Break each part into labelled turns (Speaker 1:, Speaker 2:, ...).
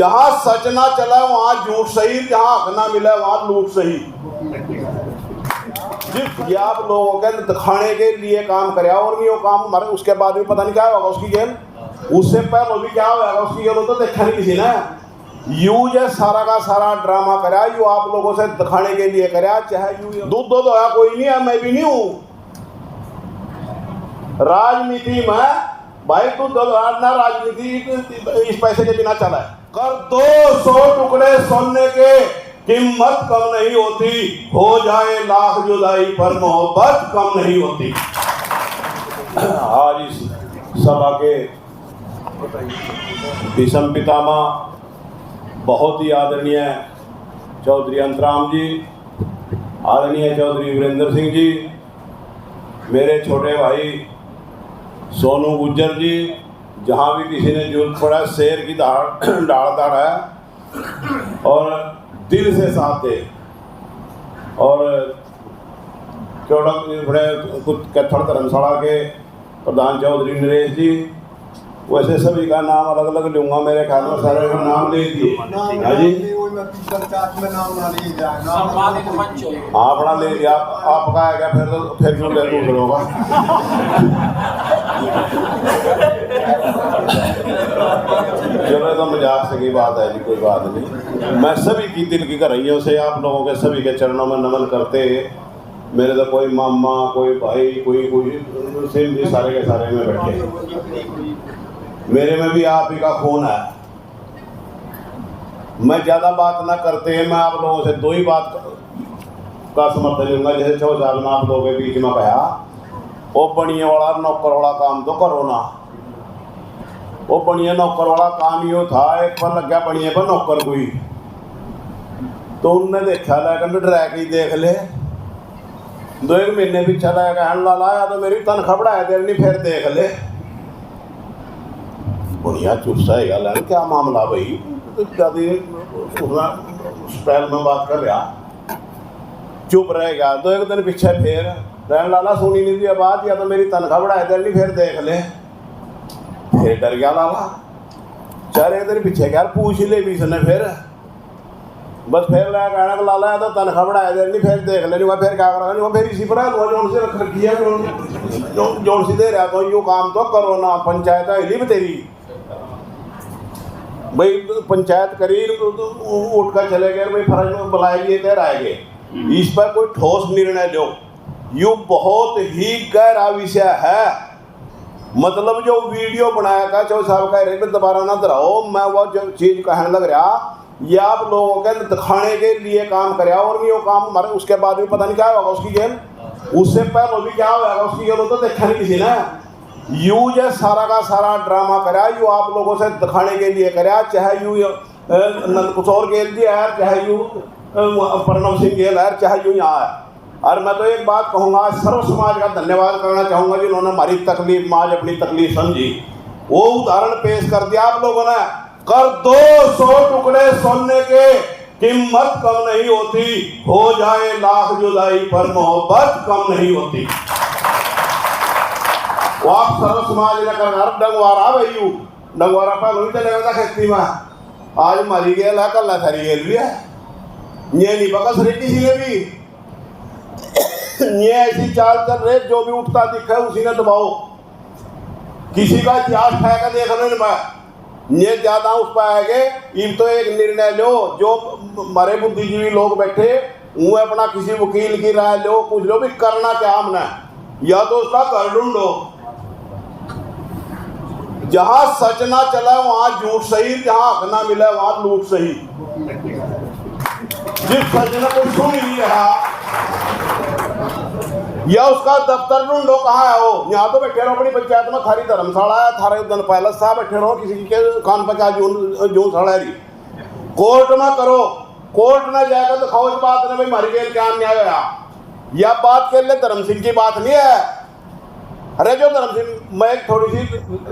Speaker 1: जहां सच ना चला वहां झूठ सही, जहां हक ना मिला वहां लूट सही। जिस आप लोगों के दिखाने के लिए काम करे और भी वो काम मरे, उसके बाद भी पता नहीं क्या होगा उसकी जेल, उससे पहले भी क्या होगा उसकी जेल, तो देखा नहीं किसी ने। यू जो सारा का सारा ड्रामा करा, यू आप लोगों से दिखाने के लिए करा, चाहे यू दूध दो होया कोई नहीं है, मैं भी नहीं हूं राजनीति में भाई, तू ना राजनीति इस पैसे के बिना चला है। कर 200 टुकड़े सोने के कीमत कम नहीं होती, हो जाए लाख जुदाई पर मोहब्बत कम नहीं होती। आज इस सभा के भीषम पितामह बहुत ही आदरणीय चौधरी अंतराम जी, आदरणीय चौधरी वीरेंद्र सिंह जी, मेरे छोटे भाई सोनू गुज्जर जी, जहाँ भी किसी ने जरूरत पड़ा शेर की डाढ़ है और दिल से साथ दे। और चौड़क बड़े कुछ कैथड़ धर्मशाला के प्रधान चौधरी नरेश जी, वैसे सभी का नाम अलग अलग लूँगा, मेरे ख्याल में सारे का नाम ले दिए। हाँ जी, अपना ले लिया, आपका आ गया फिर क्यों ले दूसरों का। चलो तो मजाक से की बात है जी, कोई बात नहीं। मैं सभी की दिल की गहराइयों से आप लोगों के सभी के चरणों में नमन करते, मेरे तो कोई मामा कोई भाई कोई सिंध सारे के सारे में बैठे, मेरे में भी आप ही का खून है। मैं ज़्यादा बात ना करते हैं, मैं आप लोगों से दो ही बात का समर्थन लूँगा। जैसे चौधरी साहब ने आप लोगों के बीच में कहा, वो बढ़िया वाला नौकर वाला काम तो करो ना। वो बढ़िया नौकर वाला काम यो था, एक पर लग गया बढ़िया पर नौकर कोई, तो उनने देखा लेकिन डरा के देख ले, 2-1 महीने पीछे लगा लाया तो मेरी तनख्वाह बढ़ाया दे नहीं, फिर देख ले बढ़िया चुस्सा है। क्या मामला भाई, स्टाइल में बात कर रहा, चुप रहेगा। 2-1 दिन पीछे फिर रहन लाला सुनी नहीं दिया बात, या तो मेरी तनख्वाह बढ़ाए दे नहीं, फिर देख ले, फिर डर गया लाला। 4-1 दिन पीछे क्या पूछ ही ले भी इसने, फिर बस फिर कहना कि लाला तो तनख्वाह बढ़ाए दे नहीं, फिर देख ले। फिर क्या करा, फिर इसी पर जोन से रख रखी है, जोन सी दे रहा तो यू काम तो करो ना। पंचायत हिली तेरी भाई, पंचायत करी उठ कर चले गए भाई, फर्ज बुलाएंगे तैर आएंगे, इस पर कोई ठोस निर्णय लो। यू बहुत ही गहरा विषय है। मतलब जो वीडियो बनाया था चौधरी साहब का रेट दोबारा ना दोहराओ, मैं वो जो चीज़ कहने लग रहा, ये आप लोगों के दिखाने के लिए काम करे और भी वो काम मरे, उसके बाद भी पता नहीं क्या होगा उसकी जेल, उससे पहले भी क्या होगा उसकी जेल, तो देखा नहीं किसी ने। यू जो सारा का सारा ड्रामा करा, यू आप लोगों से दिखाने के लिए करा, चाहे यू नंदकिशोर गेल जी है, चाहे यू प्रणव सिंह गेल है, चाहे यू यहाँ है। और मैं तो एक बात कहूँगा, सर्व समाज का धन्यवाद करना चाहूँगा जिन्होंने हमारी तकलीफ आज अपनी तकलीफ समझी, वो उदाहरण पेश कर दिया आप लोगों ने। कर 200 टुकड़े सोने के कीमत कम नहीं होती, हो जाए लाख जुदाई पर मोहब्बत कम नहीं होती। वो आप सर्व समाज ने कर डंगवारा भाई, यू डंगवारा पहले भी चले गया खेती में, आज मरी गेल है, कल थरी गेल भी है, ये नहीं पका सरे किसी ने भी। ये ऐसी चाल चल रहे, जो भी उठता दिखा है उसी ने दबाओ, किसी का इतिहास फेंका देखने में ये ज्यादा उठ पाएंगे। इन तो एक निर्णय लो, जो हमारे बुद्धिजीवी लोग बैठे वो अपना किसी वकील की राय लो, कुछ लो भी करना क्या हमने, या तो उसका कर ढूंढो। जहां सच ना चला वहां झूठ सही, जहां हक ना मिला वहां लूट सही। जिस सच ने कोई सुन नहीं रहा, या उसका दफ्तर ढूंढो कहाँ है वो। यहाँ तो बैठे रहो अपनी पंचायत में, थारी धर्मशाला है, थारे दिन पहले साहब बैठे रहो, किसी के कान पर क्या जून सड़ा रही। कोर्ट में करो, कोर्ट में जाकर दिखाओ इस बात ने भाई मारी गई क्या अन्याय होया। यह बात के लिए धर्म सिंह की बात नहीं है। अरे जो धर्म सिंह, मैं थोड़ी सी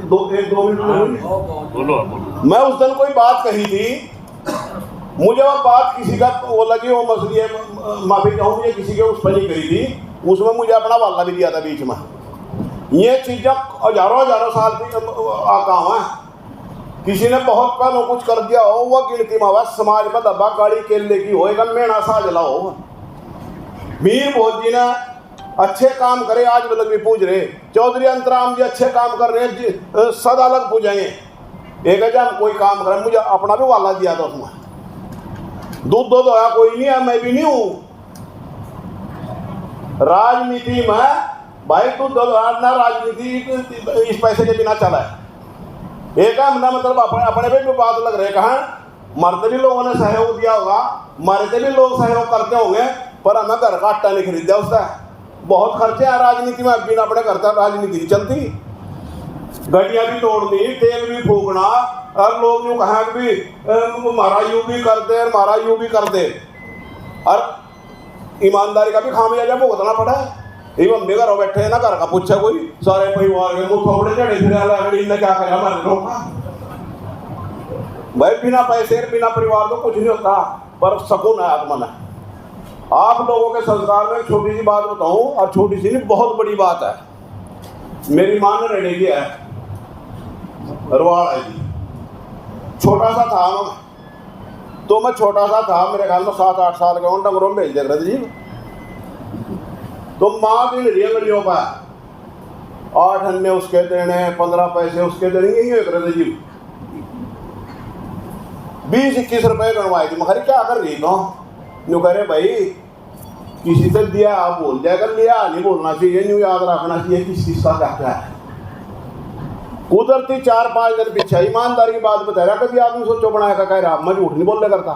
Speaker 1: 2 मिनट मैं उस दिन कोई बात कही थी, मुझे वो बात किसी का वो लगी, वो मसली माफी चाहूँगी किसी के उस पर नहीं करी थी, उसमें मुझे अपना वाला भी दिया था बीच में। ये चीज़ें हजारों साल की आका हुआ है किसी ने बहुत पहले कुछ कर दिया हो, वह गिनती में समाज में दबा गाड़ी केले की होएगा मेणा साजला हो। मीर भोज जी ने अच्छे काम करे, आज भी लग भी पूज रहे। चौधरी अंतराम जी अच्छे काम कर रहे हैं, सदा अलग पूजेंगे। एक हम कोई काम करें, मुझे अपना भी वाला दिया था उसमें। दूध दो है कोई नहीं है, मैं भी नहीं हूं राजनीति में भाई। तू ना राजनीति इस पैसे के बिना चला है। एक हमने मतलब अपने पे भी बात लग रहे, कहा मरते भी लोगों ने सहयोग दिया होगा, मरते भी लोग सहयोग करते होंगे, पर हमें घर का आटा नहीं खरीदा उसका। बहुत खर्चे हैं राजनीति में, बिना अपने घर का राजनीति चलती। गड्डियां भी तोड़नी, तेल भी फूकना, और लोग यूँ कहा भी हमारा यूँ भी कर दे, हमारा यूँ भी कर दे, और ईमानदारी का भी खामियाजा भुगतना पड़ा है। मम्मी घर बैठे है ना, घर का पूछा कोई, सारे परिवार के मुँह थोड़े चढ़े फिर इनने क्या करा हमारे लोग का। भाई बिना पैसे बिना परिवार तो कुछ नहीं होता, पर सुकून है आत्मा में। आप लोगों के संस्कार में छोटी सी बात बताऊं, और छोटी सी नहीं बहुत बड़ी बात है। मेरी मां ने रेडी किया है, रवाड़ है जी, छोटा सा था मैं, तो मैं छोटा सा था, मेरे ख्याल में 7-8 साल का, डंगरों में भेज देख रहे थे जी। तो माँ की लड़ियों लड़ियों का 8 अन्य उसके देने, 15 पैसे उसके देने, यही देख रहे थे जी। 20-21 रुपए गणवाए थी। मैं क्या कर रही तो न्यू कह रहे भाई किसी से दिया आप बोल जाएगा, लिया नहीं बोलना चाहिए, न्यू याद रखना चाहिए किस चीज का क्या है। कुदरती 4-5 दिन पीछे ईमानदारी की बात बता रहा, कभी आपने सोचो बनाया कह रहा मैं झूठ नहीं बोलने करता।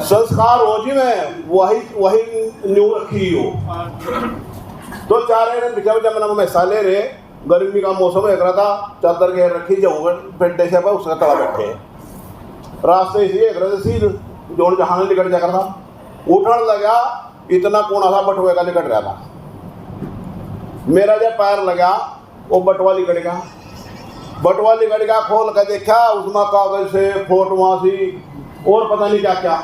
Speaker 1: संस्कार हो जी में वही न्यू रखी हो। तो 4 दिन पीछे जब मैंने हिस्सा ले रहे, गर्मी का मौसम एक रहा था, चादर घेर रखी जाऊंगा पेड्डे से उसका तला बैठे रास्ते इसी एक रहे सीध जोड़ जहां निकट जा था। उठने लगा, इतना कोना सा बटुए का निकट रहा था। मेरा जब पैर लगा वो बटुआ निकट गया, बटुआ निकट गया, खोल कर देखा उसमें कागज से फोटोआ सी और पता नहीं क्या क्या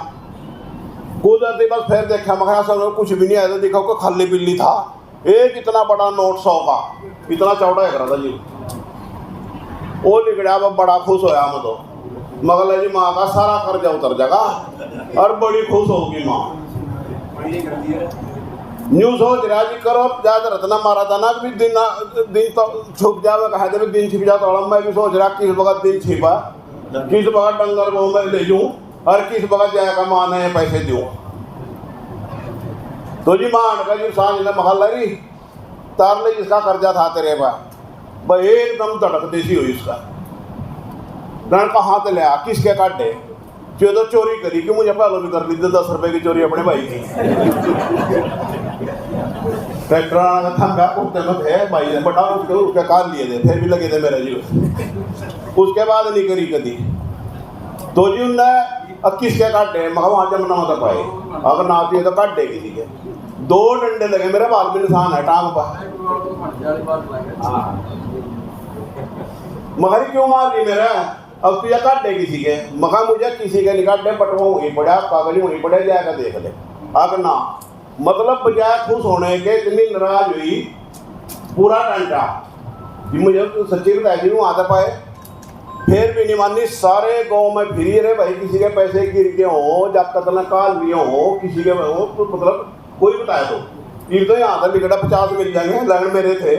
Speaker 1: कुदरती। बस फिर देखा मैं सब कुछ भी नहीं आया, देखा को खाली बिल्ली था। एक इतना बड़ा नोट 100 का, इतना चौड़ा एक रहा था जी। वो निकला, वो बड़ा खुश होया मैं तो, मगर जी माँ का सारा कर्जा उतर जाएगा और बड़ी खुश होगी माँ। न्यू सोच रहा जी करो ज्यादा रत्ना मारा था ना भी दिन तो छुप जावे, कहा थे दिन छिप जाता। मैं भी सोच रहा किस वक्त दिन छिपा, किस वक्त डंगर को मैं ले लूँ और किस वक्त जाएगा माँ ने पैसे दूँ। तो जी माँ का जी सांझ ने महल रही तार ले जिसका कर्जा था तेरे पास, भाई एकदम धड़क देसी हुई उसका। रण का हाथ ले आ, किसके काटे जो तो चोरी करी कि मुझे पहले भी कर दी थी 10 रुपए की चोरी अपने भाई की। ट्रैक्टर थंगा उठते में थे भाई ने बटा उसके कार लिए थे, फिर भी लगे थे मेरे जी। उसके बाद नहीं करी कदी। तो जी उनने किसके काटे, मगर वहाँ जब ना होता पाए, अगर ना आती है तो काट देगी ठीक है। 2 डंडे लगे मेरे बाल में निशान है टांग पर। मगर क्यों मार ली मेरा, अब तुझे काट दे किसी के, मगर मुझे किसी के निकाट दे, बटवा वहीं पड़ा, कागज वहीं पड़े, जाएगा देख ले। अगर ना मतलब बजाय खुश होने के इतनी नाराज हुई पूरा डंडा कि मुझे तो सच्ची बताया जी वहाँ आता पाए, फिर भी नहीं मानी। सारे गांव में फिरी रहे भाई, किसी के पैसे गिर के हो, जब तक न काल लिए हो, किसी के हो तो मतलब कोई बताया तो ये तो यहाँ तक निकटा 50 मिल जाएंगे। लगन मेरे थे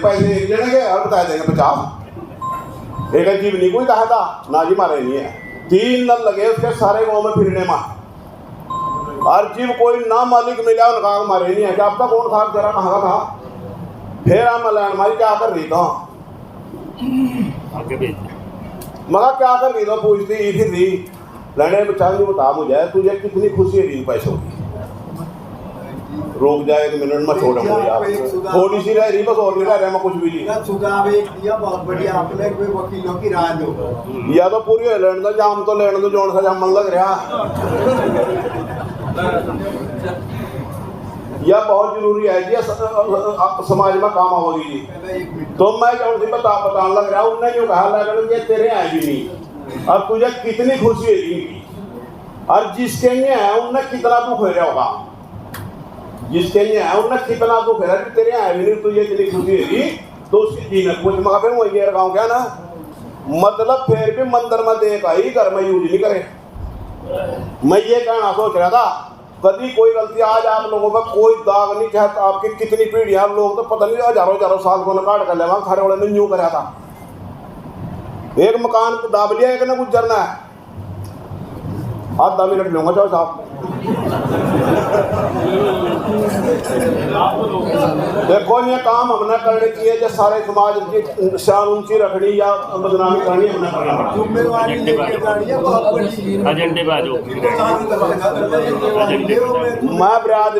Speaker 1: पैसे एक जने के और बता देंगे 50। एक अजीब नहीं कोई कहा था ना जी मारे नहीं है। 3 दिन लगे उसके सारे गांव में फिरने में, हर जीव कोई ना मालिक मिला उनका मारे नहीं है कि अब तक कौन था जरा कहाँ था। फिर हम लैंड मारी क्या कर रही था, मगर क्या कर रही था पूछती फिर रही लड़े बच्चा बता मुझे तुझे कितनी खुशी है रही पैसों की। रुक जाए 1 मिनट में छोड़ थोड़ी सी रह रही बस, और नहीं रह रहा मैं कुछ भी नहीं।
Speaker 2: सुझाव एक दिया बहुत बढ़िया, आपने कोई वकीलों की राय दो
Speaker 1: या तो पूरी लेने दो जाम तो लेने दो जोन सा जाम मन लग रहा यह बहुत जरूरी है जी समाज में काम होगी जी। तो मैं जो बताने लग रहा उनने जो कहा लगा ये तेरे आए भी नहीं, अब तुझे कितनी खुशी है इनकी, और जिसके लिए है उनने कितना दुख हो रहा होगा। जिसके लिए है उन्हें कितना दुख है कि तेरे है भी नहीं, तू ये इतनी खुशी है तो उसकी जीनत कुछ मगा पे वही गाँव क्या ना, मतलब फिर भी मंदिर में देख आई घर में यूज नहीं करे। मैं ये कहना सोच रहा था, कभी कोई गलती आज आप लोगों पर कोई दाग नहीं, चाहे आपकी कितनी पीढ़ियां लोग तो पता नहीं हजारों हजारों साल को काट कर ले खड़े वाले ने यूं करा था, एक मकान को दाब लिया एक ने गुजरना है, आधा मिनट लूंगा चाहो साहब। देखो ये काम हमने करने चाहिए जो सारे समाज की शान ऊंची रखनी या बदनामी करनी हमने करना पड़ा।
Speaker 2: जिम्मेवारी लेके जानी है बहुत बड़ी।
Speaker 3: एजेंडे पे आ जाओ।
Speaker 2: एजेंडे
Speaker 1: मैं बिरादरी